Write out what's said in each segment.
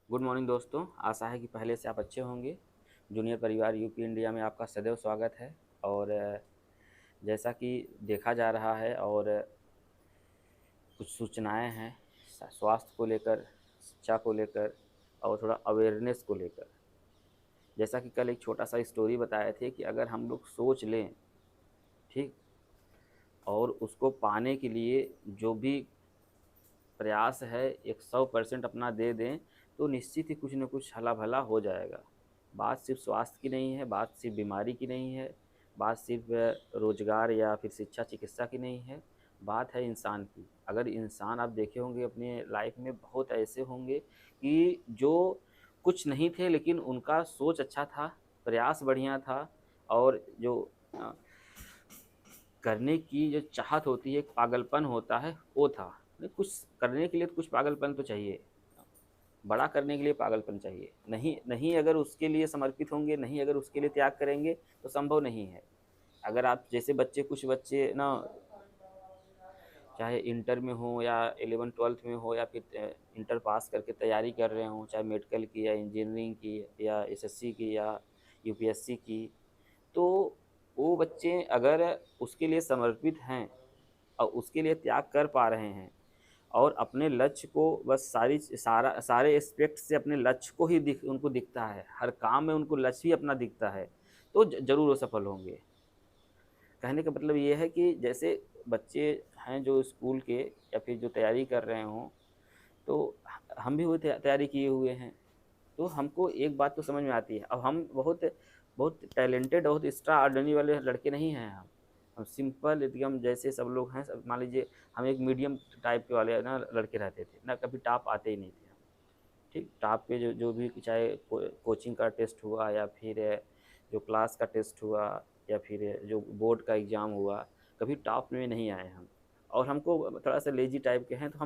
Good morning दोस्तों। आशा है कि पहले से आप अच्छे होंगे। जूनियर परिवार यूपी इंडिया में आपका सदैव स्वागत है। और जैसा कि देखा जा रहा है और कुछ सूचनाएं हैं स्वास्थ्य को लेकर, शिक्षा को लेकर और थोड़ा अवेयरनेस को लेकर। जैसा कि कल एक छोटा सा स्टोरी बताए थे कि अगर हम लोग सोच लें, ठीक, और उसको पाने के लिए जो भी प्रयास है एक 100% अपना दे दें, तो निश्चित ही कुछ न कुछ हला भला हो जाएगा। बात सिर्फ स्वास्थ्य की नहीं है, बात सिर्फ बीमारी की नहीं है, बात सिर्फ रोजगार या फिर शिक्षा चिकित्सा की नहीं है, बात है इंसान की। अगर इंसान आप देखे होंगे अपने लाइफ में बहुत ऐसे होंगे कि जो कुछ नहीं थे लेकिन उनका सोच अच्छा था, प्रयास बढ़िया था, और जो अ, करने की जो चाहत होती है, एक पागलपन होता है, वो था। नहीं, कुछ करने के लिए तो कुछ पागलपन तो चाहिए। बड़ा करने के लिए पागलपन चाहिए। नहीं नहीं, अगर उसके लिए समर्पित होंगे, नहीं अगर उसके लिए त्याग करेंगे तो संभव नहीं है। अगर आप जैसे बच्चे, कुछ बच्चे ना, चाहे इंटर में हो या 11 12th में हो या फिर इंटर पास करके तैयारी कर रहे हों, चाहे मेडिकल की या इंजीनियरिंग की या एसएससी की या यूपीएससी की, तो वो बच्चे अगर उसके लिए समर्पित हैं और उसके लिए त्याग कर पा रहे हैं और अपने लक्ष्य को बस सारे एस्पेक्ट से अपने लक्ष्य को ही उनको दिखता है, हर काम में उनको लक्ष्य ही अपना दिखता है, तो ज़रूर वो सफल होंगे। कहने का मतलब ये है कि जैसे बच्चे हैं जो स्कूल के या फिर जो तैयारी कर रहे हों, तो हम भी वो तैयारी किए हुए हैं। तो हमको एक बात तो समझ में आती है। अब हम बहुत बहुत टैलेंटेड, बहुत एक्स्ट्रा ऑर्डिनरी वाले लड़के नहीं हैं हम सिंपल एकदम जैसे सब लोग हैं। मान लीजिए हम एक मीडियम टाइप के वाले ना लड़के रहते थे ना, कभी टॉप आते ही नहीं थे हम। ठीक, टॉप पे जो जो भी चाहे कोचिंग का टेस्ट हुआ या फिर जो क्लास का टेस्ट हुआ या फिर जो बोर्ड का एग्ज़ाम हुआ, कभी टॉप में नहीं आए हम। और हमको थोड़ा सा लेजी टाइप के हैं, तो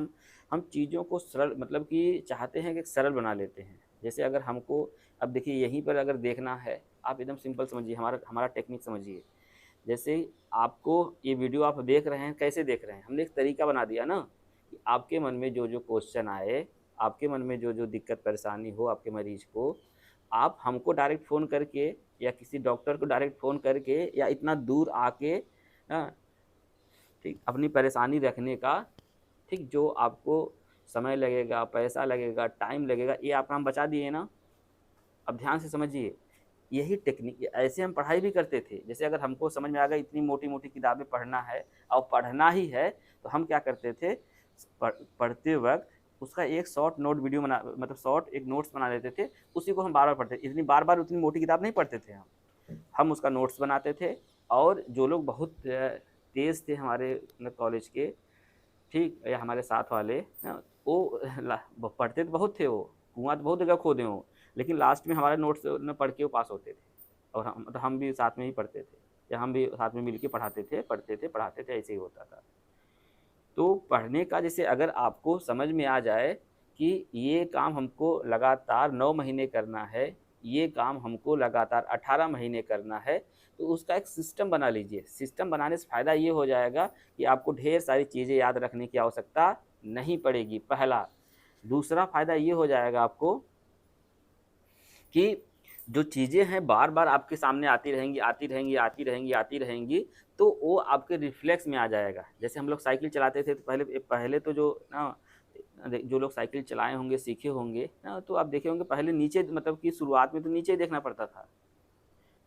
हम चीज़ों को सरल, मतलब कि चाहते हैं कि सरल बना लेते हैं। जैसे अगर हमको, अब देखिए यहीं पर अगर देखना है, आप एकदम सिंपल समझिए, हमारा हमारा टेक्निक समझिए। जैसे आपको ये वीडियो आप देख रहे हैं, कैसे देख रहे हैं, हमने एक तरीका बना दिया ना कि आपके मन में जो जो क्वेश्चन आए, आपके मन में जो जो दिक्कत परेशानी हो आपके मरीज को, आप हमको डायरेक्ट फ़ोन करके या किसी डॉक्टर को डायरेक्ट फ़ोन करके या इतना दूर आके, हाँ, ठीक, अपनी परेशानी रखने का, ठीक, जो आपको समय लगेगा, पैसा लगेगा, टाइम लगेगा, ये आप काम बचा दिए ना। अब ध्यान से समझिए, यही टेक्निक, ऐसे हम पढ़ाई भी करते थे। जैसे अगर हमको समझ में आ गया इतनी मोटी-मोटी किताबें पढ़ना है और पढ़ना ही है, तो हम क्या करते थे, पढ़ते वक़्त उसका एक शॉर्ट नोट वीडियो बना, मतलब शॉर्ट एक नोट्स बना लेते थे, उसी को हम बार-बार पढ़ते थे। इतनी बार-बार उतनी मोटी किताब नहीं पढ़ते थे हम। हम उसका नोट्स बनाते थे। और जो लोग बहुत तेज़ थे हमारे मतलब कॉलेज के, ठीक, या हमारे साथ वाले, वो पढ़ते तो बहुत थे, वो कुआं तो बहुत जगह खोदे हों, लेकिन लास्ट में हमारे नोट्स न पढ़ के वो पास होते थे। और हम, मतलब हम भी साथ में ही पढ़ते थे, या हम भी साथ में मिल के पढ़ाते थे, पढ़ते थे, पढ़ाते थे, ऐसे ही होता था। तो पढ़ने का जैसे अगर आपको समझ में आ जाए कि ये काम हमको लगातार 9 महीने करना है, ये काम हमको लगातार 18 महीने करना है, तो उसका एक सिस्टम बना लीजिए। सिस्टम बनाने से फ़ायदा ये हो जाएगा कि आपको ढेर सारी चीज़ें याद रखने की आवश्यकता नहीं पड़ेगी, पहला। दूसरा फ़ायदा ये हो जाएगा आपको कि जो चीज़ें हैं बार-बार आपके सामने आती रहेंगी, आती रहेंगी, आती रहेंगी, आती रहेंगी, तो वो आपके रिफ्लेक्स में आ जाएगा। जैसे हम लोग साइकिल चलाते थे तो पहले तो जो ना, जो लोग साइकिल चलाए होंगे, सीखे होंगे ना, तो आप देखे होंगे पहले नीचे, मतलब कि शुरुआत में तो नीचे ही देखना पड़ता था।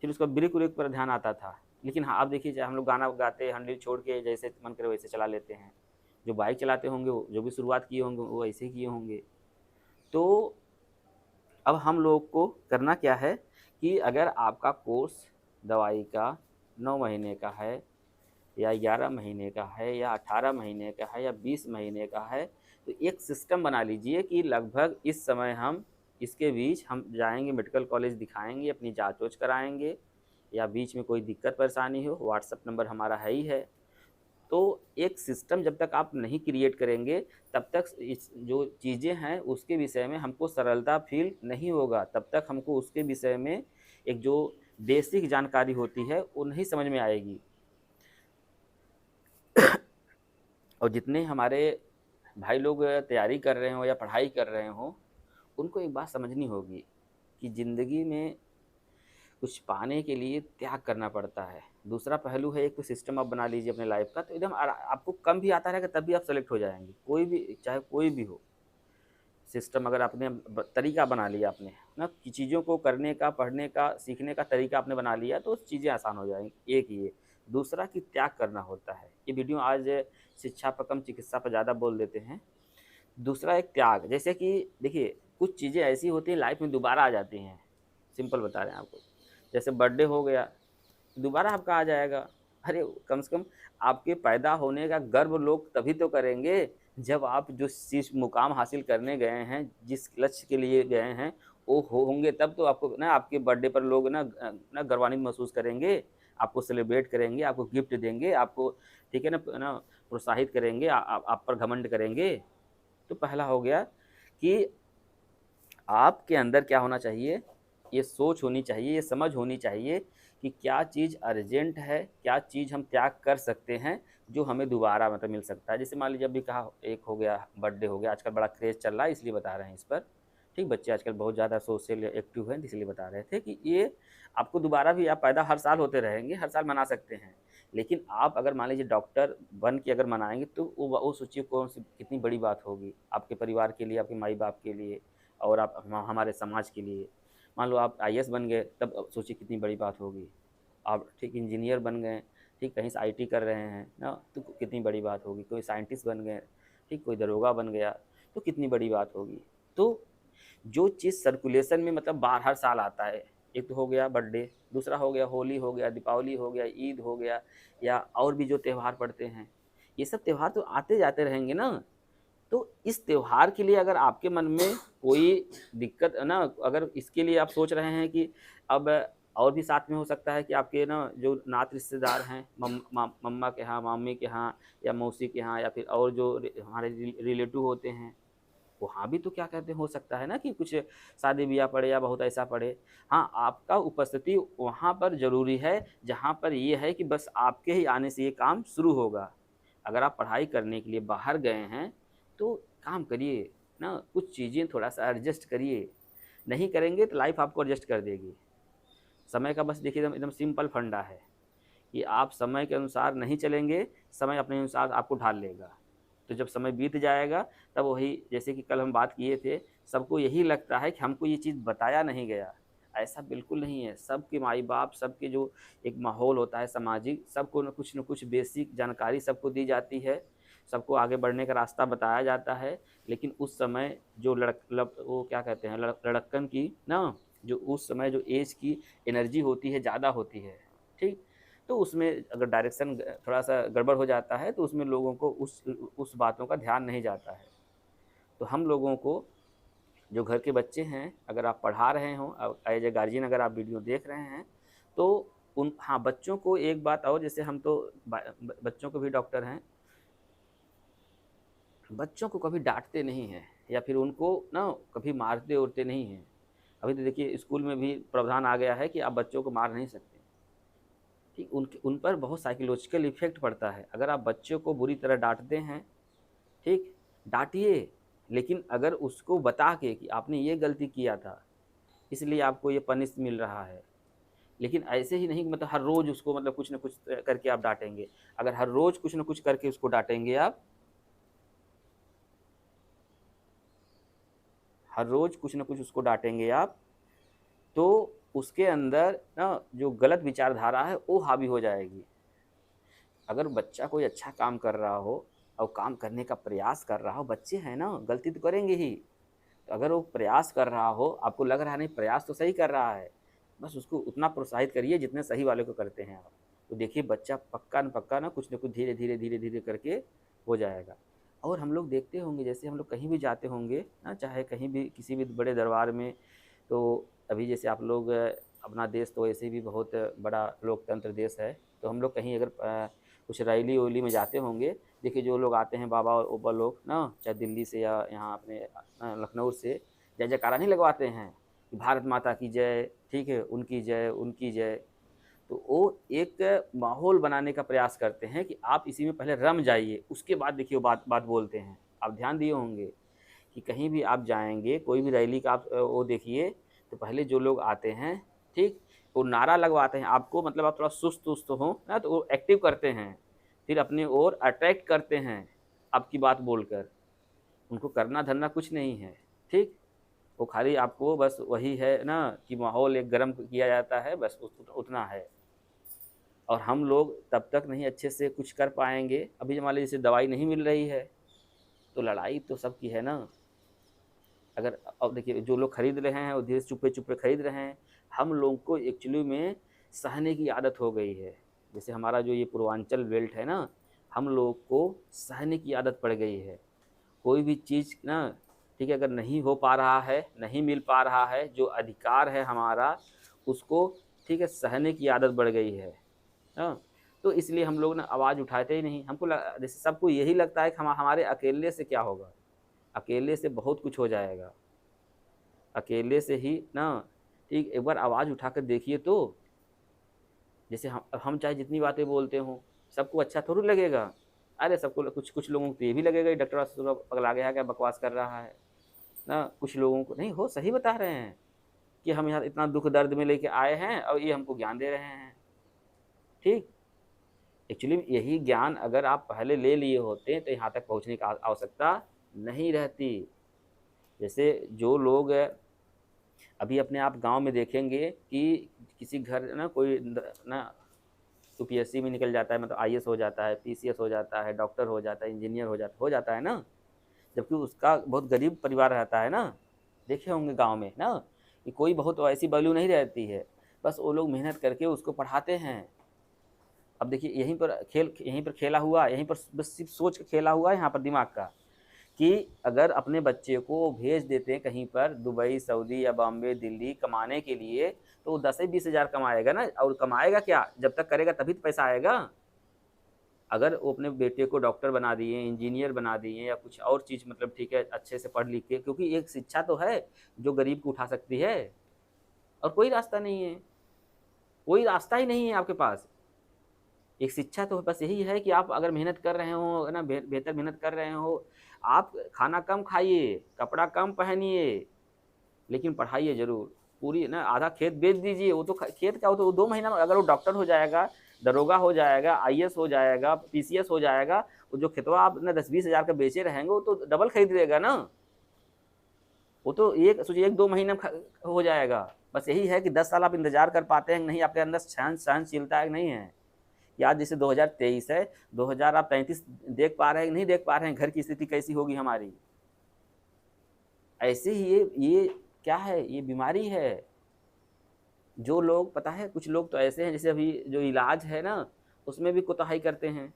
फिर उसका ब्रेक-व्रेक पर ध्यान आता था। लेकिन हाँ, अब देखिए हम लोग गाना गाते, हैंडल छोड़ के जैसे मन करे वैसे चला लेते हैं। जो बाइक चलाते होंगे, वो जो भी शुरुआत किए होंगे, वो ऐसे ही किए होंगे। तो अब हम लोग को करना क्या है कि अगर आपका कोर्स दवाई का 9 महीने का है या 11 महीने का है या 18 महीने का है या 20 महीने का है, तो एक सिस्टम बना लीजिए कि लगभग इस समय हम, इसके बीच हम जाएँगे मेडिकल कॉलेज, दिखाएँगे, अपनी जाँच-वाँच कराएँगे, या बीच में कोई दिक्कत परेशानी हो, व्हाट्सएप नंबर हमारा है ही है। तो एक सिस्टम जब तक आप नहीं क्रिएट करेंगे, तब तक इस जो चीज़ें हैं उसके विषय में हमको सरलता फ़ील नहीं होगा। तब तक हमको उसके विषय में एक जो बेसिक जानकारी होती है, वो नहीं समझ में आएगी। और जितने हमारे भाई लोग तैयारी कर रहे हों या पढ़ाई कर रहे हों, उनको एक बात समझनी होगी कि ज़िंदगी में कुछ पाने के लिए त्याग करना पड़ता है। दूसरा पहलू है, एक तो सिस्टम आप बना लीजिए अपने लाइफ़ का, तो एकदम आपको कम भी आता रहेगा तब भी आप सेलेक्ट हो जाएँगे। कोई भी, चाहे कोई भी हो। सिस्टम अगर आपने तरीका बना लिया आपने ना कि चीज़ों को करने का, पढ़ने का, सीखने का तरीका आपने बना लिया, तो चीज़ें आसान हो जाएंगी। एक ये। दूसरा कि त्याग करना होता है। ये वीडियो आज शिक्षा पर कम, चिकित्सा पर ज़्यादा बोल देते हैं। दूसरा एक त्याग, जैसे कि देखिए कुछ चीज़ें ऐसी होती हैं लाइफ में दोबारा आ जाती हैं। सिंपल बता रहे हैं आपको। जैसे बर्थडे हो गया, दोबारा आपका आ जाएगा। अरे कम से कम आपके पैदा होने का गर्व लोग तभी तो करेंगे, जब आप जो चीज़ मुकाम हासिल करने गए हैं, जिस लक्ष्य के लिए गए हैं, वो होंगे तब तो आपको ना आपके बर्थडे पर लोग ना गर्वान्वित महसूस करेंगे, आपको सेलिब्रेट करेंगे, आपको गिफ्ट देंगे, आपको ठीक है ना प्रोत्साहित करेंगे, आप पर घमंड करेंगे। तो पहला हो गया कि आपके अंदर क्या होना चाहिए, ये सोच होनी चाहिए, ये समझ होनी चाहिए कि क्या चीज़ अर्जेंट है, क्या चीज़ हम त्याग कर सकते हैं, जो हमें दोबारा मतलब मिल सकता है। जैसे मान लीजिए अभी कहा एक हो गया बर्थडे हो गया, आजकल बड़ा क्रेज़ चल रहा है इसलिए बता रहे हैं इस पर। ठीक, बच्चे आजकल बहुत ज़्यादा सोशल एक्टिव हैं इसलिए बता रहे थे कि ये आपको दोबारा भी, आप पैदा हर साल होते रहेंगे, हर साल मना सकते हैं। लेकिन आप अगर मान लीजिए डॉक्टर बन के अगर मनाएँगे तो वो सोचिए कौन-सी कितनी बड़ी बात होगी, आपके परिवार के लिए, आपके माई-बाप के लिए और आप हमारे समाज के लिए। मान लो आप आईएएस बन गए, तब सोचिए कितनी बड़ी बात होगी। आप ठीक इंजीनियर बन गए, ठीक कहीं से आईटी कर रहे हैं ना, तो कितनी बड़ी बात होगी। कोई साइंटिस्ट बन गए, ठीक कोई दरोगा बन गया, तो कितनी बड़ी बात होगी। तो जो चीज़ सर्कुलेशन में मतलब बार हर साल आता है, एक तो हो गया बर्थडे, दूसरा हो गया होली हो गया, दीपावली हो गया, ईद हो गया, या और भी जो त्योहार पड़ते हैं, ये सब त्योहार तो आते जाते रहेंगे ना। तो इस त्योहार के लिए अगर आपके मन में कोई दिक्कत ना, अगर इसके लिए आप सोच रहे हैं कि अब और भी साथ में हो सकता है कि आपके ना जो नात रिश्तेदार हैं, मम्मा के यहाँ, मामी के यहाँ या मौसी के यहाँ, या फिर और जो हमारे रिलेटिव होते हैं, वहाँ भी तो क्या कहते हैं, हो सकता है ना कि कुछ शादी ब्याह पड़े या बहुत ऐसा पड़े। हाँ, आपका उपस्थिति वहाँ पर ज़रूरी है, जहाँ पर ये है कि बस आपके ही आने से ये काम शुरू होगा। अगर आप पढ़ाई करने के लिए बाहर गए हैं, तो काम करिए ना, कुछ चीज़ें थोड़ा-सा एडजस्ट करिए। नहीं करेंगे तो लाइफ़ आपको एडजस्ट कर देगी। समय का बस देखिए एकदम एकदम सिंपल फंडा है कि आप समय के अनुसार नहीं चलेंगे, समय अपने अनुसार आपको ढाल लेगा। तो जब समय बीत जाएगा, तब वही जैसे कि कल हम बात किए थे, सबको यही लगता है कि हमको ये चीज़ बताया नहीं गया। ऐसा बिल्कुल नहीं है। सबके माई-बाप, सबके जो एक माहौल होता है सामाजिक, सबको न कुछ बेसिक जानकारी सबको दी जाती है। सबको आगे बढ़ने का रास्ता बताया जाता है। लेकिन उस समय जो वो क्या कहते हैं, लड़कपन की ना, जो उस समय जो ऐज की एनर्जी होती है, ज़्यादा होती है। ठीक? तो उसमें अगर डायरेक्शन थोड़ा-सा गड़बड़ हो जाता है, तो उसमें लोगों को उस बातों का ध्यान नहीं जाता है। तो हम लोगों को, जो घर के बच्चे हैं, अगर आप पढ़ा रहे हों, एज़ ए गार्जियन अगर आप वीडियो देख रहे हैं, तो उन हाँ, बच्चों को एक बात और, जैसे हम तो बच्चों को भी डॉक्टर हैं, बच्चों को कभी डाँटते नहीं हैं या फिर उनको ना कभी मारते-वारते नहीं हैं। अभी तो देखिए स्कूल में भी प्रावधान आ गया है कि आप बच्चों को मार नहीं सकते। ठीक, उन पर बहुत साइकोलॉजिकल इफ़ेक्ट पड़ता है। अगर आप बच्चों को बुरी तरह डाँटते हैं, ठीक, डाँटिए, लेकिन अगर उसको बता के कि आपने ये गलती किया था, इसलिए आपको ये पनिश मिल रहा है। लेकिन ऐसे ही नहीं कि मतलब हर रोज़ उसको मतलब कुछ न कुछ करके आप डाँटेंगे। अगर हर रोज़ कुछ न कुछ करके उसको डाँटेंगे आप, हर रोज़ कुछ न कुछ उसको डाँटेंगे आप, तो उसके अंदर ना जो गलत विचारधारा है, वो हावी हो जाएगी। अगर बच्चा कोई अच्छा काम कर रहा हो और काम करने का प्रयास कर रहा हो, बच्चे हैं ना, गलती तो करेंगे ही। तो अगर वो प्रयास कर रहा हो, आपको लग रहा है नहीं प्रयास तो सही कर रहा है, बस उसको उतना प्रोत्साहित करिए जितने सही वाले को करते हैं आप। तो देखिए बच्चा पक्का न पक्का ना कुछ न कुछ धीरे-धीरे करके हो जाएगा। और हम लोग देखते होंगे, जैसे हम लोग कहीं भी जाते होंगे ना, चाहे कहीं भी किसी भी बड़े दरबार में, तो अभी जैसे आप लोग अपना देश तो वैसे भी बहुत बड़ा लोकतंत्र देश है, तो हम लोग कहीं अगर कुछ रैली-वैली में जाते होंगे, देखिए जो लोग आते हैं बाबा और ओबा लोग ना, चाहे दिल्ली से या यहाँ अपने लखनऊ से, जय जयकारा नहीं लगवाते हैं कि भारत माता की जय, ठीक है, उनकी जय, उनकी जय। तो वो एक माहौल बनाने का प्रयास करते हैं कि आप इसी में पहले रम जाइए, उसके बाद देखिए वो बात बात बोलते हैं। आप ध्यान दिए होंगे कि कहीं भी आप जाएँगे, कोई भी रैली का आप वो देखिए, तो पहले जो लोग आते हैं, ठीक? वो नारा लगवाते हैं, आपको मतलब आप थोड़ा सुस्त-वुस्त हो ना, तो वो एक्टिव करते हैं, फिर अपनी ओर अट्रैक्ट करते हैं, आपकी बात बोलकर। उनको करना-धरना कुछ नहीं है, ठीक? वो खाली आपको बस वही है ना कि माहौल एक गरम किया जाता है, बस उतना है। और हम लोग तब तक नहीं अच्छे से कुछ कर पाएँगे, अभी मान लीजिए जैसे दवाई नहीं मिल रही है, तो लड़ाई तो सबकी है ना। अगर अब देखिए जो लोग खरीद रहे हैं वो धीरे से चुप्पे-चुप्पे खरीद रहे हैं। हम लोग को एक्चुअली में सहने की आदत हो गई है। जैसे हमारा जो ये पूर्वांचल बेल्ट है ना, हम लोग को सहने की आदत पड़ गई है। कोई भी चीज़ ना ठीक है अगर नहीं हो पा रहा है, नहीं मिल पा रहा है, जो अधिकार है हमारा उसको ठीक है सहने की आदत बढ़ गई है। हाँ? तो इसलिए हम लोग ना आवाज़ उठाते ही नहीं। हमको जैसे सबको यही लगता है कि हमारे अकेले से क्या होगा? अकेले से बहुत कुछ हो जाएगा। अकेले से ही ना ठीक एक बार आवाज़ उठाकर देखिए तो, जैसे हम चाहे जितनी बातें बोलते हों, सबको अच्छा थोड़ी लगेगा। अरे सबको कुछ कुछ लोगों को तो ये भी लगेगा ये डॉक्टर साहब पगला गया है क्या बकवास कर रहा है। ना कुछ लोगों को नहीं हो सही बता रहे हैं कि हम यहाँ इतना दुःख दर्द में लेके आए हैं और ये हमको ज्ञान दे रहे हैं। ठीक? एक्चुअली यही ज्ञान अगर आप पहले ले लिए होते तो यहाँ तक पहुँचने की आवश्यकता नहीं रहती। जैसे जो लोग अभी अपने आप गाँव में देखेंगे कि किसी घर ना कोई ना यूपीएससी में निकल जाता है मतलब आईएएस हो जाता है, पीसीएस हो जाता है, डॉक्टर हो जाता है, इंजीनियर हो जाता है ना, जबकि उसका बहुत गरीब परिवार रहता है ना, देखे होंगे गाँव में ना, कि कोई बहुत ऐसी वैल्यू नहीं रहती है, बस वो लोग मेहनत करके उसको पढ़ाते हैं। अब देखिए यहीं पर खेला हुआ, यहीं पर बस सिर्फ सोच के खेला हुआ है यहाँ पर दिमाग का, कि अगर अपने बच्चे को भेज देते हैं कहीं पर दुबई, सऊदी या बॉम्बे, दिल्ली कमाने के लिए, तो वो 10 से 20 हज़ार कमाएगा ना और कमाएगा क्या? जब तक करेगा तभी तो पैसा आएगा। अगर वो अपने बेटे को डॉक्टर बना दिए, इंजीनियर बना दिए या कुछ और चीज़ मतलब ठीक है अच्छे से पढ़ लिख के क्योंकि एक शिक्षा तो है, जो गरीब को उठा सकती है और कोई रास्ता नहीं है, कोई रास्ता ही नहीं है आपके पास। एक शिक्षा तो बस यही है कि आप अगर मेहनत कर रहे हो, है ना, बेहतर मेहनत कर रहे हो, आप खाना कम खाइए, कपड़ा कम पहनिए, लेकिन पढ़ाइए ज़रूर। पूरी ना आधा खेत बेच दीजिए, वो तो खेत क्या, वो तो 2 महीना में अगर वो डॉक्टर हो जाएगा, दरोगा हो जाएगा, आईएएस हो जाएगा, पीसीएस हो जाएगा, वो जो खेतवा आप ना 10-20 हज़ार का बेचे रहेंगे, वो तो डबल खरीद लेगा ना। वो तो एक सोचिए 1-2 महीने में हो जाएगा। बस यही है कि 10 साल आप इंतज़ार कर पाते हैं कि नहीं, आपके अंदर सहनशीलता है कि नहीं है। या जैसे 2023 है, 2035 देख पा रहे हैं कि नहीं देख पा रहे हैं, घर की स्थिति कैसी होगी हमारी। ऐसे ही ये क्या है, ये बीमारी है। जो लोग पता है कुछ लोग तो ऐसे हैं जैसे अभी जो इलाज है ना, उसमें भी कोताही करते हैं।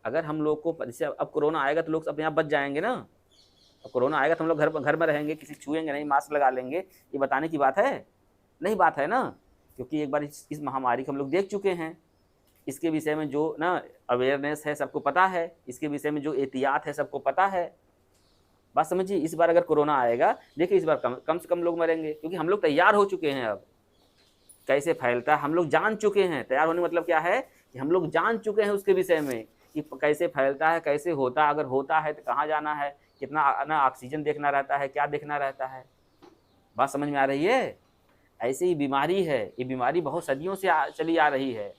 अगर हम लोग को जैसे अब कोरोना आएगा तो लोग अपने आप बच जाएँगे ना। अब कोरोना आएगा तो हम लोग घर में रहेंगे, किसी छुएँगे नहीं, मास्क लगा लेंगे, ये बताने की बात है? नहीं बात है ना, क्योंकि एक बार इस महामारी को हम लोग देख चुके हैं। इसके विषय में जो ना अवेयरनेस है सबको पता है, इसके विषय में जो एहतियात है सबको पता है। बात समझिए, इस बार अगर कोरोना आएगा, देखिए इस बार कम से कम लोग मरेंगे क्योंकि हम लोग तैयार हो चुके हैं अब। कैसे फैलता है हम लोग जान चुके हैं, तैयार होने मतलब क्या है कि हम लोग जान चुके हैं उसके विषय में कि कैसे फैलता है, कैसे होता है, अगर होता है तो कहाँ जाना है, कितना ना ऑक्सीजन देखना रहता है, क्या देखना रहता है। बात समझ में आ रही है? ऐसे ही बीमारी है, ये बीमारी बहुत सदियों से चली आ रही है,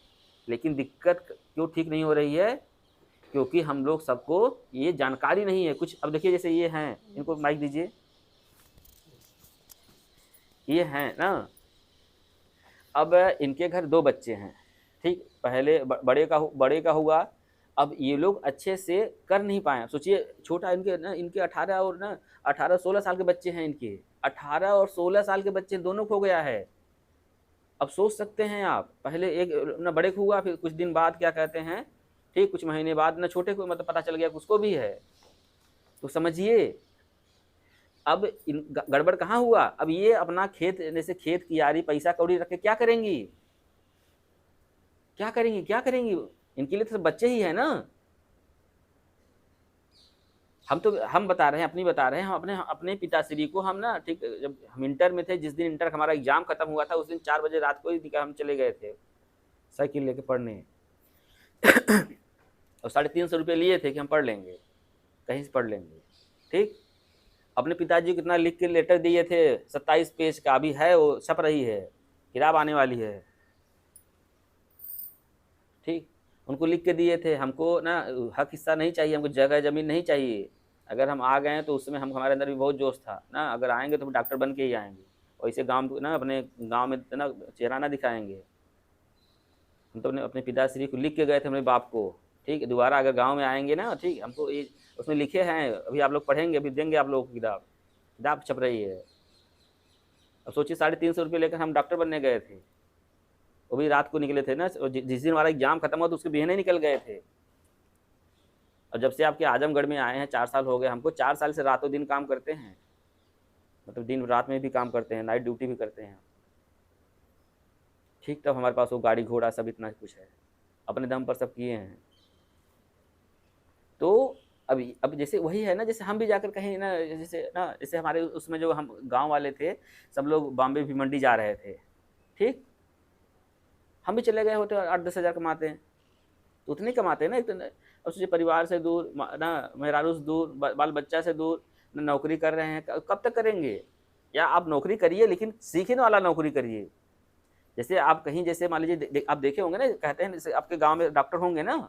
लेकिन दिक्कत क्यों ठीक नहीं हो रही है? क्योंकि हम लोग सबको ये जानकारी नहीं है कुछ। अब देखिए जैसे ये हैं, इनको माइक दीजिए, ये हैं ना, अब इनके घर 2 बच्चे हैं, ठीक? पहले बड़े का हुआ, अब ये लोग अच्छे से कर नहीं पाए। सोचिए छोटा इनके 18 और ना 18-16 साल के बच्चे हैं इनके, 18 और 16 साल के बच्चे दोनों को हो गया है। अब सोच सकते हैं आप, पहले एक ना बड़े को हुआ, फिर कुछ दिन बाद क्या कहते हैं, ठीक कुछ महीने बाद ना छोटे को मतलब पता चल गया कि उसको भी है। तो समझिए अब गड़बड़ कहाँ हुआ? अब ये अपना खेत जैसे खेत की यारी पैसा कौड़ी रख के क्या करेंगी? क्या करेंगी, क्या करेंगी? इनके लिए तो बच्चे ही है ना। हम बता रहे हैं, अपनी बता रहे हैं, हम अपने अपने पिताश्री को हम ना ठीक जब हम इंटर में थे, जिस दिन इंटर हमारा एग्जाम खत्म हुआ था, उस दिन 4 बजे रात को ही हम चले गए थे साइकिल लेके पढ़ने। और 350 रुपये लिए थे कि हम पढ़ लेंगे, कहीं से पढ़ लेंगे, ठीक? अपने पिताजी को कितना लिख के लेटर दिए थे, 27 पेज का, अभी है वो, छप रही है, किताब आने वाली है। ठीक, उनको लिख के दिए थे, हमको ना हक हिस्सा नहीं चाहिए, हमको जगह ज़मीन नहीं चाहिए। अगर हम आ गए हैं तो उसमें हम, हमारे अंदर भी बहुत जोश था ना, अगर आएँगे तो हम डॉक्टर बन के ही आएँगे, और इसे गाँव ना, अपने गाँव में ना चेहरा ना दिखाएँगे। हम तो अपने अपने पिताश्री को लिख के गए थे, अपने बाप को। ठीक, दोबारा अगर गाँव में आएँगे ना, ठीक, हमको ये उसमें लिखे हैं, अभी आप लोग पढ़ेंगे, अभी देंगे आप लोगों को किताब, किताब छप रही है। अब सोचिए 350 रुपये लेकर हम डॉक्टर बनने गए थे, वो भी रात को निकले थे ना, जिस दिन हमारा एग्जाम खत्म हुआ तो उसके बिहाने निकल गए थे। और जब से आपके आजमगढ़ में आए हैं 4 साल हो गए हमको, 4 साल से रातों दिन काम करते हैं, मतलब दिन रात में भी काम करते हैं, नाइट ड्यूटी भी करते हैं। ठीक, तब हमारे पास वो गाड़ी घोड़ा सब इतना कुछ है, अपने दम पर सब किए हैं। तो अब जैसे वही है ना, जैसे हम भी जाकर कहीं ना, जैसे हमारे उसमें जो हम गांव वाले थे, सब लोग बॉम्बे भी मंडी जा रहे थे। ठीक, हम भी चले गए होते, 8-10 हज़ार कमाते हैं, तो उतने कमाते हैं ना इतने। अब सोचिए परिवार से दूर ना, मेहरारू से दूर, बाल बच्चा से दूर, नौकरी कर रहे हैं, कब तक करेंगे? या आप नौकरी करिए, लेकिन सीखने वाला नौकरी करिए। जैसे आप कहीं, जैसे मान लीजिए आप देखे होंगे ना, कहते हैं जैसे आपके गांव में डॉक्टर होंगे ना,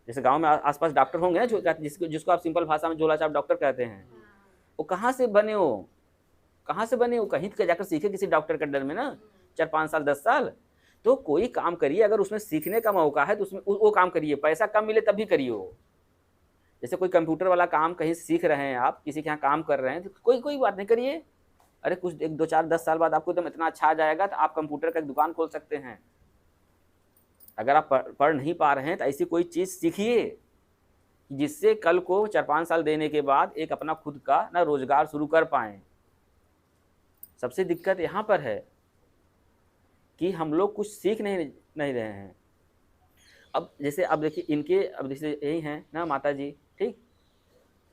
जैसे गांव में आसपास डॉक्टर होंगे ना, जिसको आप सिंपल भाषा में झोला छाप डॉक्टर कहते हैं, वो कहाँ से बने हो? कहाँ से बने हो? कहीं जाकर सीखे किसी डॉक्टर के अंडर में ना, 4-5 साल 10 साल। तो कोई काम करिए, अगर उसमें सीखने का मौका है तो उसमें वो काम करिए, पैसा कम मिले तब भी करिए वो। जैसे कोई कंप्यूटर वाला काम कहीं सीख रहे हैं आप, किसी के यहाँ काम कर रहे हैं, तो कोई बात नहीं, करिए। अरे कुछ 1, 2, 4, 10 साल बाद आपको एकदम इतना अच्छा आ जाएगा तो आप कंप्यूटर का एक दुकान खोल सकते हैं। अगर आप पढ़ नहीं पा रहे हैं तो ऐसी कोई चीज़ सीखिए जिससे कल को 4-5 साल देने के बाद एक अपना खुद का ना रोजगार शुरू कर पाएँ। सबसे दिक्कत यहाँ पर है कि हम लोग कुछ सीख नहीं रहे हैं। अब देखिए इनके, अब जैसे यही हैं ना माताजी, ठीक?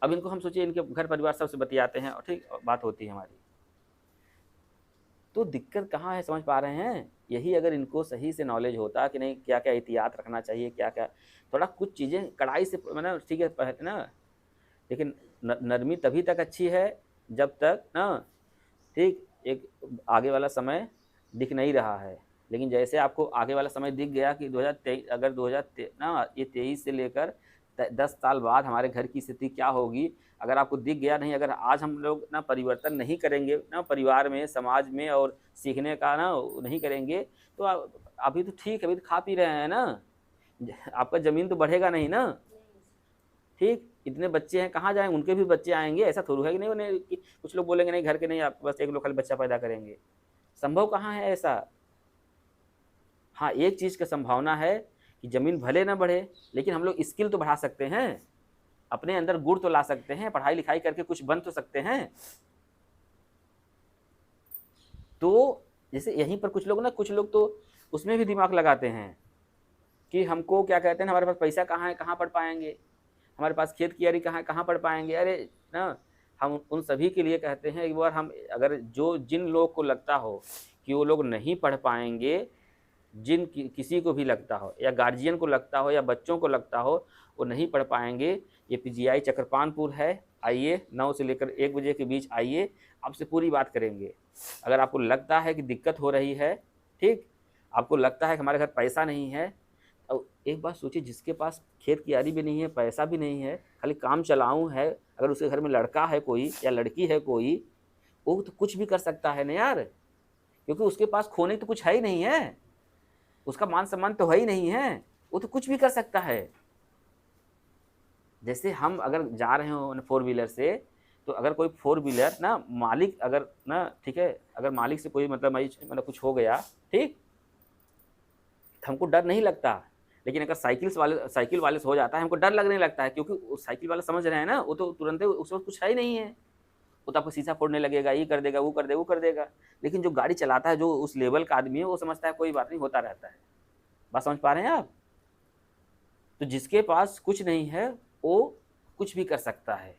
अब इनको हम सोचिए, इनके घर परिवार सबसे बतियाते हैं और ठीक बात होती है हमारी। तो दिक्कत कहाँ है, समझ पा रहे हैं? यही अगर इनको सही से नॉलेज होता कि नहीं, क्या-क्या एहतियात रखना चाहिए, क्या-क्या, थोड़ा कुछ चीज़ें कड़ाई से, मतलब ठीक है ना, लेकिन नरमी तभी तक अच्छी है जब तक ना, ठीक, एक आगे वाला समय दिख नहीं रहा है। लेकिन जैसे आपको आगे वाला समय दिख गया कि 2023, अगर 2023 ना, ये 23 से लेकर 10 साल बाद हमारे घर की स्थिति क्या होगी, अगर आपको दिख गया नहीं, अगर आज हम लोग ना परिवर्तन नहीं करेंगे ना परिवार में, समाज में, और सीखने का ना नहीं करेंगे, तो अभी तो ठीक है, अभी तो खा पी रहे हैं ना, आपका ज़मीन तो बढ़ेगा नहीं ना। ठीक, इतने बच्चे हैं, कहाँ जाएँ? उनके भी बच्चे आएँगे, ऐसा थोड़ी है कि नहीं, उन्हें कि कुछ लोग बोलेंगे नहीं घर के नहीं, आप बस 1 लोग खाली बच्चा पैदा करेंगे, संभव कहाँ है ऐसा? हाँ, एक चीज़ का संभावना है कि ज़मीन भले ना बढ़े, लेकिन हम लोग स्किल तो बढ़ा सकते हैं, अपने अंदर गुण तो ला सकते हैं, पढ़ाई-लिखाई करके कुछ बन तो सकते हैं। तो जैसे यहीं पर कुछ लोग तो उसमें भी दिमाग लगाते हैं कि हमको क्या कहते हैं, हमारे पास पैसा कहाँ है, कहाँ पढ़ पाएँगे? हमारे पास खेत कियारी कहाँ है, कहाँ पढ़ पाएँगे? अरे ना, हम उन सभी के लिए कहते हैं, एक बार हम, अगर जिन लोगों को लगता हो कि वो लोग नहीं पढ़ पाएँगे, किसी को भी लगता हो, या गार्जियन को लगता हो, या बच्चों को लगता हो वो नहीं पढ़ पाएँगे, ये पीजीआई चक्रपानपुर है, आइए 9 से लेकर 1 बजे के बीच आइए, आपसे पूरी बात करेंगे। अगर आपको लगता है कि दिक्कत हो रही है, ठीक, आपको लगता है कि हमारे घर पैसा नहीं है, तो एक बात सोचिए, जिसके पास खेत कियारी भी नहीं है, पैसा भी नहीं है, खाली काम चलाऊँ है, अगर उसके घर में लड़का है कोई या लड़की है कोई, वो तो कुछ भी कर सकता है ना यार, क्योंकि उसके पास खोने तो कुछ है ही नहीं है, उसका मान-सम्मान तो है ही नहीं है, वो तो कुछ भी कर सकता है। जैसे हम अगर जा रहे हो 4 व्हीलर से, तो अगर कोई 4 व्हीलर ना मालिक, अगर ना, ठीक है, अगर मालिक से कोई मतलब कुछ हो गया, ठीक? तो हमको डर नहीं लगता, लेकिन अगर साइकिल वाले से हो जाता है, हमको डर लगने लगता है, क्योंकि वो साइकिल वाला समझ रहे हैं ना, वो तो तुरंत उसके पास कुछ है ही नहीं है, वो तो आपको शीशा फोड़ने लगेगा, ये कर देगा, वो कर देगा, वो कर देगा। लेकिन जो गाड़ी चलाता है, जो उस लेवल का आदमी है, वो समझता है कोई बात नहीं, होता रहता है। बात समझ पा रहे हैं आप? तो जिसके पास कुछ नहीं है, वो कुछ भी कर सकता है।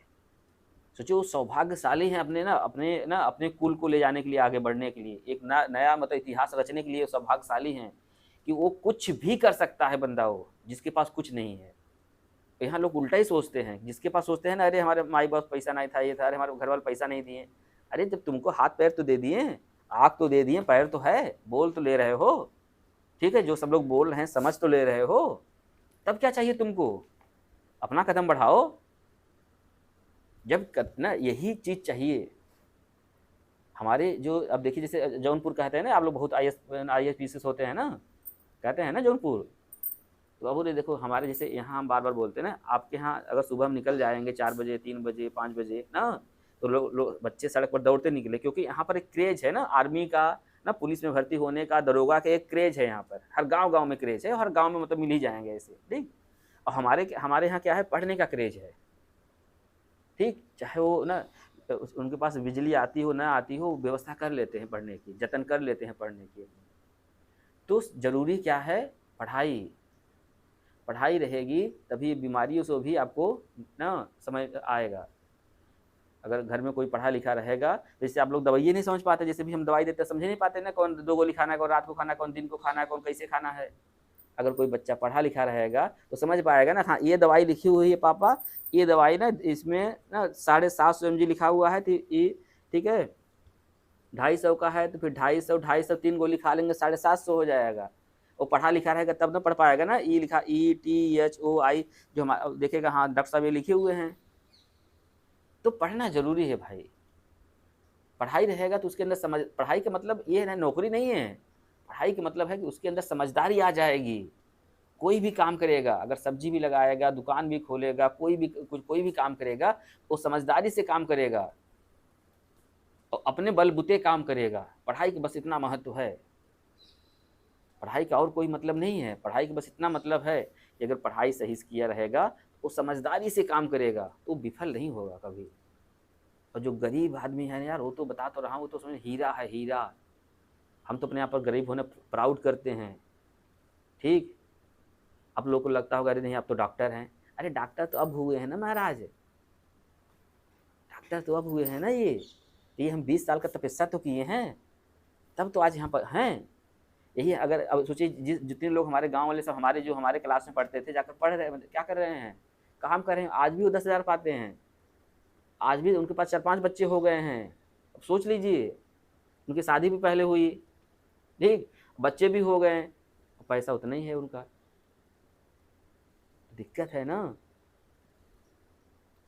सोचिए वो सौभाग्यशाली हैं, अपने कुल को ले जाने के लिए, आगे बढ़ने के लिए, एक नया मतलब इतिहास रचने के लिए सौभाग्यशाली हैं कि वो कुछ भी कर सकता है बंदा, वो जिसके पास कुछ नहीं है। यहाँ लोग उल्टा ही सोचते हैं, जिसके पास सोचते हैं ना, अरे हमारे माई बाप पैसा नहीं था, ये था, अरे हमारे घर वाले पैसा नहीं दिए। अरे जब तुमको हाथ पैर तो दे दिए, आँख तो दे दिए, पैर तो है, बोल तो ले रहे हो, ठीक है, जो सब लोग बोल रहे हैं समझ तो ले रहे हो, तब क्या चाहिए तुमको? अपना कदम बढ़ाओ। जब ना यही चीज़ चाहिए हमारे, जो अब देखिए जैसे जौनपुर कहते हैं ना, आप लोग बहुत आई एस पी होते हैं ना, कहते हैं ना जौनपुर, तो अब बोले देखो हमारे जैसे यहाँ हम बार बार बोलते हैं ना, आपके यहाँ अगर सुबह हम निकल जाएंगे 4 बजे, 3 बजे, 5 बजे ना, तो लोग बच्चे सड़क पर दौड़ते निकले, क्योंकि यहाँ पर एक क्रेज है ना आर्मी का, ना पुलिस में भर्ती होने का, दरोगा का एक क्रेज है यहाँ पर, हर गांव में क्रेज है, हर गांव में मतलब मिल ही जाएंगे ऐसे, ठीक। और हमारे यहाँ क्या है, पढ़ने का क्रेज है, ठीक, चाहे वो ना उनके पास बिजली आती हो ना आती हो, व्यवस्था कर लेते हैं पढ़ने की, जतन कर लेते हैं पढ़ने की। तो ज़रूरी क्या है, पढ़ाई। पढ़ाई रहेगी तभी बीमारियों से भी आपको ना समझ आएगा। अगर घर में कोई पढ़ा लिखा रहेगा, जैसे आप लोग दवाइयाँ नहीं समझ पाते, जैसे भी हम दवाई देते हैं समझ नहीं पाते ना, कौन 2 गोली खाना है, कौन रात को खाना है, कौन दिन को खाना है, कौन कैसे खाना है। अगर कोई बच्चा पढ़ा लिखा रहेगा तो समझ पाएगा ना, हाँ ये दवाई लिखी हुई है पापा, ये दवाई ना इसमें ना 750 mg लिखा हुआ है, ठीक है, 250 का है, तो फिर 250 3 गोली खा लेंगे 750 हो जाएगा। वो पढ़ा लिखा रहेगा तब ना पढ़ पाएगा ना, ई लिखा ETHOI, जो हमारा देखेगा हाँ डॉक्टर साहब ये लिखे हुए हैं। तो पढ़ना जरूरी है भाई, पढ़ाई रहेगा तो उसके अंदर समझ, पढ़ाई का मतलब ये है नौकरी नहीं है, पढ़ाई का मतलब है कि उसके अंदर समझदारी आ जाएगी। कोई भी काम करेगा, अगर सब्जी भी लगाएगा, दुकान भी खोलेगा, कोई भी काम करेगा, वो समझदारी से काम करेगा और अपने बलबूते काम करेगा। पढ़ाई का बस इतना महत्व है, पढ़ाई का और कोई मतलब नहीं है, पढ़ाई का बस इतना मतलब है कि अगर पढ़ाई सही से किया रहेगा, वो समझदारी से काम करेगा तो विफल नहीं होगा कभी। और जो गरीब आदमी है यार, वो तो बता तो रहा हूँ, वो तो समझ हीरा है, हीरा। हम तो अपने यहाँ पर गरीब होने प्राउड करते हैं, ठीक। आप लोगों को लगता होगा अरे नहीं आप तो डॉक्टर हैं, अरे डॉक्टर तो अब हुए हैं ना महाराज, डॉक्टर तो अब हुए हैं ना, ये हम 20 साल का तपस्या तो किए हैं, तब तो आज यहाँ पर हैं। यही अगर अब सोचिए, जितने लोग हमारे गांव वाले सब हमारे जो हमारे क्लास में पढ़ते थे, जाकर पढ़ रहे हैं, क्या कर रहे हैं, काम कर रहे हैं, आज भी वो 10,000 पाते हैं, आज भी उनके पास 4-5 बच्चे हो गए हैं। अब सोच लीजिए, उनकी शादी भी पहले हुई, ठीक, बच्चे भी हो गए, पैसा उतना ही है उनका, दिक्कत है ना।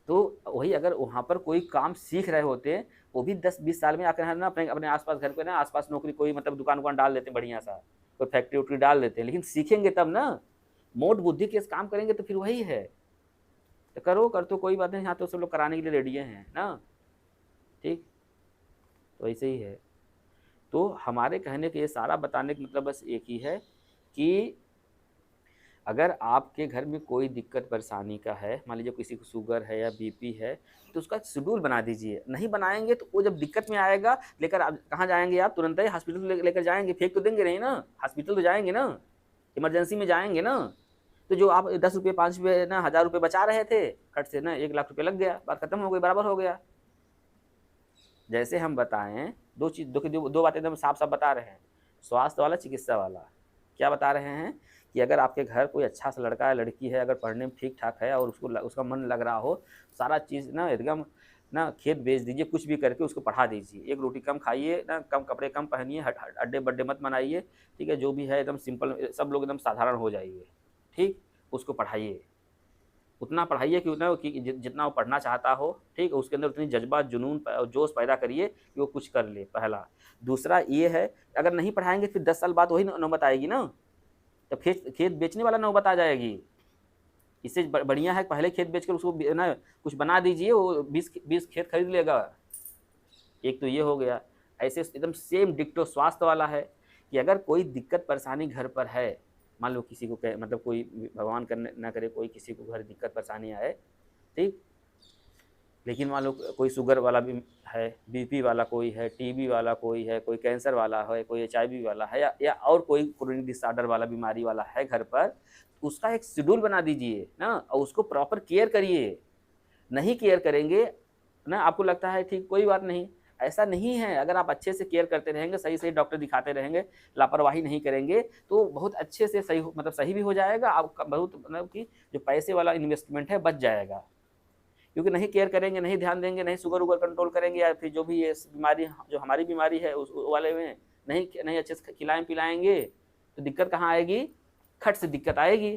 तो वही अगर वहाँ पर कोई काम सीख रहे होते, वो भी 10-20 साल में आकर है ना अपने आसपास घर पे ना आसपास नौकरी, कोई मतलब दुकान डाल देते हैं बढ़िया सा, कोई फैक्ट्री उक्ट्री डाल देते हैं, लेकिन सीखेंगे तब ना, मोट बुद्धि के काम करेंगे तो फिर वही है। तो कर तो कोई बात नहीं, यहाँ तो सब लोग कराने के लिए रेडी हैं ना, ठीक, तो ऐसे ही है। तो हमारे कहने के ये सारा बताने का मतलब बस एक ही है कि अगर आपके घर में कोई दिक्कत परेशानी का है, मान लीजिए किसी को शुगर है या बीपी है, तो उसका शेड्यूल बना दीजिए। नहीं बनाएंगे तो वो जब दिक्कत में आएगा, लेकर आप कहाँ जाएंगे, आप तुरंत ही हॉस्पिटल लेकर जाएंगे, फेंक तो देंगे नहीं ना, हॉस्पिटल तो जाएंगे ना, इमरजेंसी में जाएंगे ना। तो जो आप 10 रुपये 5 रुपये ना 1000 रुपये बचा रहे थे खर्च से ना, 1 लाख रुपये लग गया, बात खत्म हो गई, बराबर हो गया। जैसे हम बताएं, दो बातें एकदम साफ साफ बता रहे हैं, स्वास्थ्य वाला चिकित्सा वाला। क्या बता रहे हैं कि अगर आपके घर कोई अच्छा सा लड़का है लड़की है, अगर पढ़ने में ठीक ठाक है और उसका मन लग रहा हो, सारा चीज़ ना एकदम ना खेत बेच दीजिए, कुछ भी करके उसको पढ़ा दीजिए, 1 रोटी कम खाइए ना, कम कपड़े कम पहनिए, अड्डे बड्डे मत मनाइए, ठीक है, जो भी है एकदम सिंपल, सब लोग एकदम साधारण हो जाइए, ठीक, उसको पढ़ाइए, उतना पढ़ाइए कि जितना वो पढ़ना चाहता हो, ठीक है, उसके अंदर उतनी जज्बा जुनून जोश पैदा करिए कि वो कुछ कर ले, पहला। दूसरा ये है, अगर नहीं पढ़ाएंगे फिर 10 साल बाद वही नौबत आएगी ना, तो खेत बेचने वाला नौबत आ जाएगी। इससे बढ़िया है पहले खेत बेचकर उसको ना कुछ बना दीजिए, वो 20 खेत खरीद लेगा। एक तो ये हो गया। ऐसे एकदम सेम डिक्टो स्वास्थ्य वाला है कि अगर कोई दिक्कत परेशानी घर पर है, मान लो किसी को मतलब कोई भगवान करने ना करे, कोई किसी को घर दिक्कत परेशानी आए, ठीक, लेकिन मान लो कोई शुगर वाला भी है, बीपी वाला कोई है, टीबी वाला कोई है, कोई कैंसर वाला है, कोई एचआईवी वाला है, या और कोई क्रोनिक डिसऑर्डर वाला बीमारी वाला है घर पर, उसका एक शेड्यूल बना दीजिए ना, और उसको प्रॉपर केयर करिए। नहीं केयर करेंगे ना, आपको लगता है ठीक कोई बात नहीं, ऐसा नहीं है। अगर आप अच्छे से केयर करते रहेंगे, सही-सही डॉक्टर दिखाते रहेंगे, लापरवाही नहीं करेंगे, तो बहुत अच्छे से सही मतलब सही भी हो जाएगा। आपका बहुत मतलब कि जो पैसे वाला इन्वेस्टमेंट है बच जाएगा। क्योंकि नहीं केयर करेंगे, नहीं ध्यान देंगे, नहीं शुगर-वुगर कंट्रोल करेंगे या फिर जो भी ये बीमारी जो हमारी बीमारी है उस वाले में नहीं अच्छे से खिलाएँ-पिलाएँगे, तो दिक्कत कहाँ आएगी? खट से दिक्कत आएगी।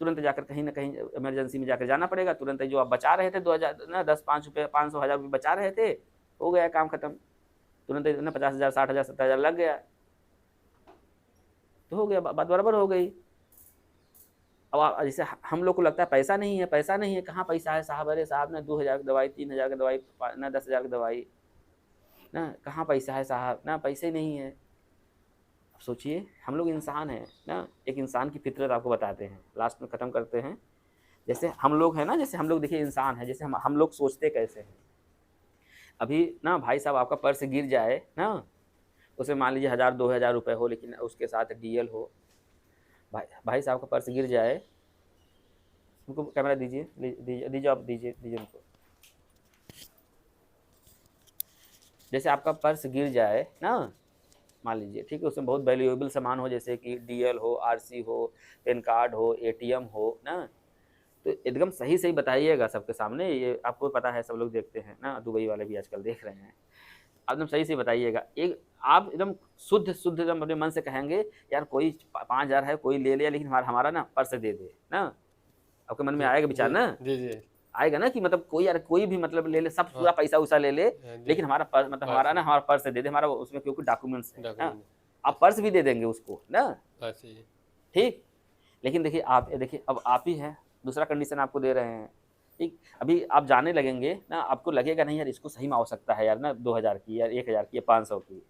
तुरंत जाकर कहीं न कहीं इमरजेंसी में जाकर जाना पड़ेगा। तुरंत जो आप बचा रहे थे 2000 ना 10 ₹5 500 1000 रुपए बचा रहे थे, हो गया काम खत्म। तुरंत ना 50,000 60,000 70,000 लग गया, तो हो गया बात बराबर हो गई। अब जैसे हम लोग को लगता है पैसा नहीं है, कहाँ पैसा है साहब? अरे साहब ना 2000 की दवाई, 3000 की दवाई, ना 10,000 की दवाई, ना कहाँ पैसा है साहब? ना पैसे ही नहीं है। अब सोचिए हम लोग इंसान हैं ना, एक इंसान की फितरत आपको बताते हैं, लास्ट में ख़त्म करते हैं। जैसे हम लोग हैं ना, जैसे हम लोग देखिए इंसान हैं, जैसे हम लोग सोचते कैसे हैं। अभी ना भाई साहब आपका पर्स गिर जाए ना, उसमें मान लीजिए 1000 2000 रुपए हो, लेकिन उसके साथ डीएल हो। भाई साहब का पर्स गिर जाए, उनको कैमरा दीजिए, दीजिए आप, दीजिए उनको। जैसे आपका पर्स गिर जाए ना, मान लीजिए ठीक है, उसमें बहुत वैल्यूएबल सामान हो, जैसे कि डीएल हो, आरसी हो, पैन कार्ड हो, एटीएम हो ना, तो एकदम सही सही बताइएगा सबके सामने। ये आपको पता है, सब लोग देखते हैं ना, दुबई वाले भी आजकल देख रहे हैं। एकदम सही से बताइएगा। एक आप एकदम शुद्ध एकदम अपने मन से कहेंगे, यार कोई 5000 है, कोई ले लिया, लेकिन हमारा ना पर्स दे दे ना। आपके मन में जी, आएगा विचार जी, ना, जी, जी। आएगा ना कि मतलब कोई यार कोई भी मतलब ले ले, सब हाँ, पूरा पैसा वैसा ले ले, जी, लेकिन हमारा पर्स मतलब बात हमारा ना सही, हमारा पर्स दे दे, हमारा उसमें क्योंकि डॉक्यूमेंट्स है ना। डॉक्यूमेंट आप पर्स भी दे देंगे उसको ना, बात सही है। ठीक। लेकिन देखिए आप देखिए अब आप ही हैं, दूसरा कंडीशन आपको दे रहे हैं, ठीक। अभी आप जाने लगेंगे ना, आपको लगेगा नहीं यार इसको सही में आवश्यकता है यार ना 2000 की या 1000 की या 500 की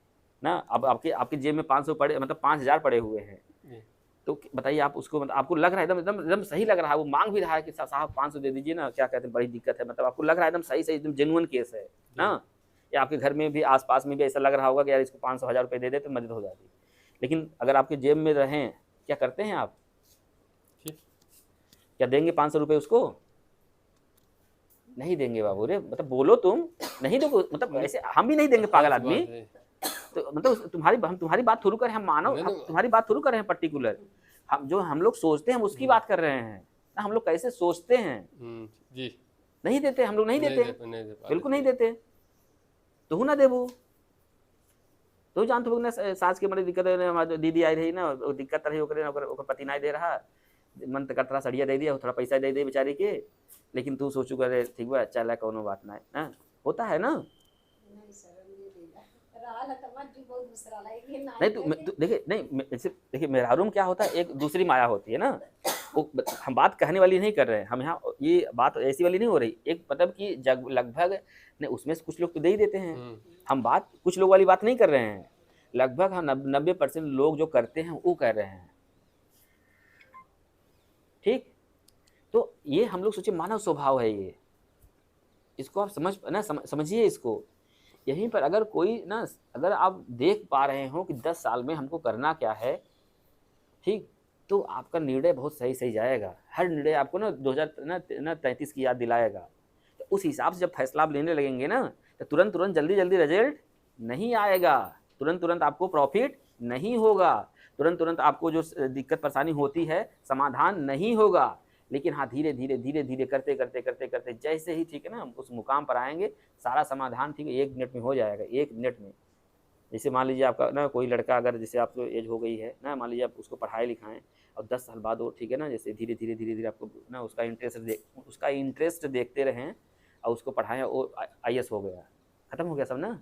ना। अब आपके आपकी जेब में 500 पड़े मतलब 5000 पड़े हुए हैं, जी, तो बताइए आप उसको मतलब आपको लग रहा है एकदम एकदम एकदम सही लग रहा है, वो माँग भी रहा है कि साहब 500 दे दीजिए ना, क्या कहते हैं बड़ी दिक्कत है, मतलब आपको लग रहा है एकदम सही-सही एकदम जेन्युइन केस है जी, ना? या आपके घर में भी आस-पास में भी ऐसा लग रहा होगा कि यार इसको 500 1000 रुपए दे दे तो मदद हो जाती। लेकिन अगर आपके जेब में रहें, क्या करते हैं आप? जी, क्या देंगे 500 रुपए उसको? नहीं देंगे बाबू रे, मतलब बोलो तुम, नहीं दोगे मतलब नहीं, ऐसे हम भी नहीं देंगे हाँ, पागल तो आदमी। बात है। तो मतलब हम तुम्हारी बात थोड़ी कर रहे हैं, हम मानव नहीं, हम नहीं, तुम्हारी बात थोड़ी कर रहे हैं पर्टिकुलर। हम लोग सोचते हैं हम उसकी हुँ, बात कर रहे हैं। ना हम लोग कैसे सोचते हैं। हुँ, जी, नहीं देते, हम लोग नहीं देते, नहीं दे पाते, बिल्कुल नहीं सही। देते। तुहु ना देबू, तू जानत हो ना सास के बड़ी दिक्कत है ना, हमार दीदी आई रही ना, वो दिक्कत रही ओकरे ओकर ओकर पति नहीं दे रहा। मन त करत रहा सड़िया दे दिया, थोड़ा पैसा दे दे बेचारी के, लेकिन तू सोचू अरे ठीक बा चल कौनो बात नहीं, ना होता है ना। नहीं तो देखिए नहीं जैसे देखिए मेहरारू में क्या होता है, एक दूसरी माया होती है ना। हम बात कहने वाली नहीं कर रहे हैं, हम यहाँ ये बात ऐसी वाली नहीं हो रही, एक मतलब कि जग लगभग नहीं, उसमें से कुछ लोग तो दे ही देते हैं। हुँ, हम बात कुछ लोग वाली बात नहीं कर रहे हैं, लगभग हम 90% लोग जो करते हैं वो कर रहे हैं, ठीक। तो ये हम लोग सोचे मानव स्वभाव है ये, इसको आप समझिए इसको। यहीं पर अगर कोई ना, अगर आप देख पा रहे हो कि 10 साल में हमको करना क्या है, ठीक, तो आपका निर्णय बहुत सही-सही जाएगा। हर निर्णय आपको ना 2000 ना 33 की याद दिलाएगा। तो उस हिसाब से जब फैसला आप लेने लगेंगे ना, तो तुरंत-तुरंत, जल्दी-जल्दी रिज़ल्ट नहीं आएगा। तुरंत-तुरंत आपको प्रॉफ़िट नहीं होगा। तुरंत-तुरंत आपको जो दिक्कत परेशानी होती है, समाधान नहीं होगा। लेकिन हाँ, धीरे-धीरे, धीरे-धीरे करते-करते जैसे ही ठीक है ना, उस मुकाम पर आएँगे, सारा समाधान ठीक है 1 मिनट में हो जाएगा, 1 मिनट में। जैसे मान लीजिए आपका ना कोई लड़का, अगर जैसे आपको एज हो गई है ना, मान लीजिए आप उसको पढ़ाएँ-लिखाएँ और 10 साल बाद वो ठीक है ना, जैसे धीरे-धीरे आपको ना उसका इंटरेस्ट देखते रहें और उसको पढ़ाएँ, वो आईएएस हो गया, खत्म हो गया सब ना।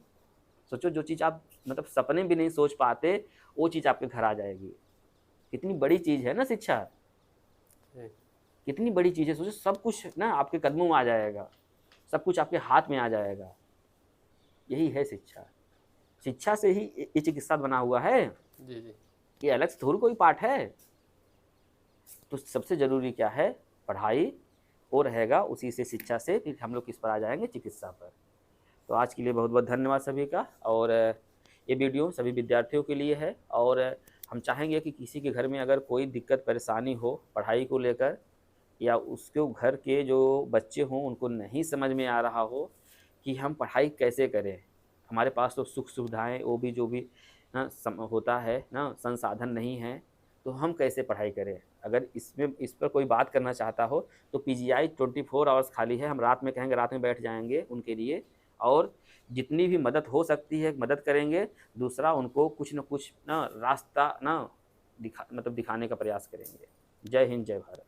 सोचो जो चीज़ आप मतलब सपने भी नहीं सोच पाते, वो चीज़ आपके घर आ जाएगी। कितनी बड़ी चीज़ है ना शिक्षा, जी, कितनी बड़ी चीज़ है। सोचो सब कुछ ना आपके कदमों में आ जाएगा, सब कुछ आपके हाथ में आ जाएगा। यही है शिक्षा। शिक्षा से ही ये चिकित्सा बना हुआ है, जी, जी, ये अलग से थोड़ी कोई पार्ट है। तो सबसे ज़रूरी क्या है, पढ़ाई वो रहेगा, उसी से शिक्षा से फिर हम लोग किस पर आ जाएँगे, चिकित्सा पर। तो आज के लिए बहुत-बहुत धन्यवाद सभी का। और ये वीडियो सभी विद्यार्थियों के लिए है। और हम चाहेंगे कि किसी के घर में अगर कोई दिक्कत परेशानी हो पढ़ाई को लेकर, या उसके घर के जो बच्चे हों उनको नहीं समझ में आ रहा हो कि हम पढ़ाई कैसे करें, हमारे पास तो सुख सुविधाएँ वो भी जो भी ना होता है ना, संसाधन नहीं है, तो हम कैसे पढ़ाई करें? अगर इस पर कोई बात करना चाहता हो तो पीजीआई 24 आवर्स खाली है, हम रात में कहेंगे रात में बैठ जाएँगे उनके लिए और जितनी भी मदद हो सकती है मदद करेंगे, दूसरा उनको कुछ न कुछ ना रास्ता ना दिखाने का प्रयास करेंगे। जय हिंद, जय भारत।